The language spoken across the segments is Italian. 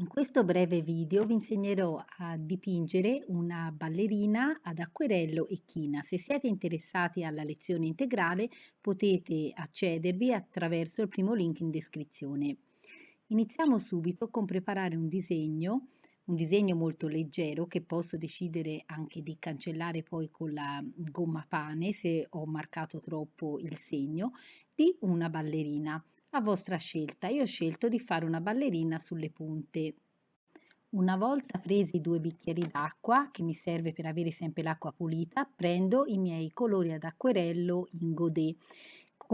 In questo breve video vi insegnerò a dipingere una ballerina ad acquerello e china. Se siete interessati alla lezione integrale potete accedervi attraverso il primo link in descrizione. Iniziamo subito con preparare un disegno molto leggero che posso decidere anche di cancellare poi con la gomma pane se ho marcato troppo il segno, di una ballerina. A vostra scelta, io ho scelto di fare una ballerina sulle punte. Una volta presi 2 bicchieri d'acqua, che mi serve per avere sempre l'acqua pulita, prendo i miei colori ad acquerello in godé.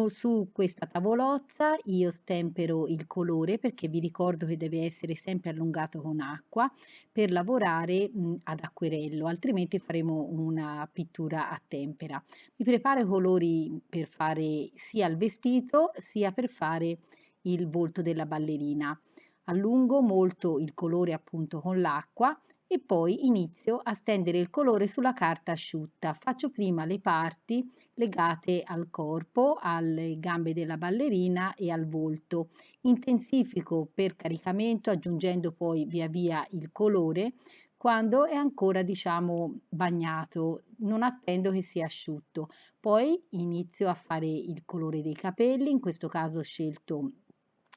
Su questa tavolozza io stempero il colore perché vi ricordo che deve essere sempre allungato con acqua per lavorare ad acquerello, altrimenti faremo una pittura a tempera. Mi preparo i colori per fare sia il vestito sia per fare il volto della ballerina. Allungo molto il colore appunto con l'acqua e poi inizio a stendere il colore sulla carta asciutta. Faccio prima le parti legate al corpo, alle gambe della ballerina e al volto. Intensifico per caricamento aggiungendo poi via via il colore quando è ancora bagnato, non attendo che sia asciutto. Poi inizio a fare il colore dei capelli, in questo caso ho scelto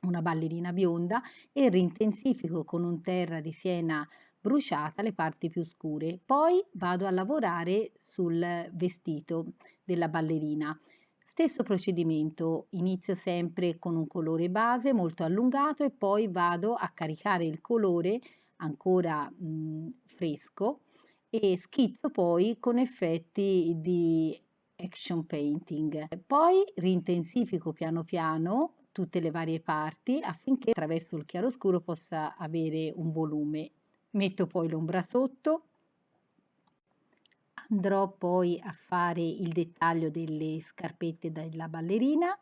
una ballerina bionda e rintensifico con un terra di siena bruciata le parti più scure. Poi vado a lavorare sul vestito della ballerina. Stesso procedimento, inizio sempre con un colore base molto allungato e poi vado a caricare il colore ancora fresco e schizzo poi con effetti di action painting. Poi rintensifico piano piano tutte le varie parti affinché attraverso il chiaroscuro possa avere un volume. Metto poi l'ombra sotto. Andrò poi a fare il dettaglio delle scarpette della ballerina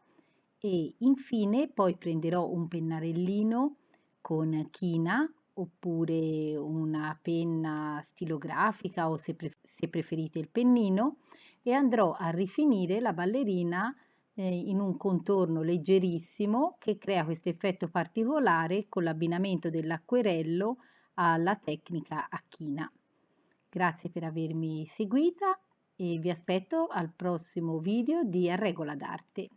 e infine poi prenderò un pennarellino con china oppure una penna stilografica o se preferite il pennino e andrò a rifinire la ballerina in un contorno leggerissimo che crea questo effetto particolare con l'abbinamento dell'acquerello alla tecnica a china. Grazie per avermi seguita e vi aspetto al prossimo video di A Regola d'Arte.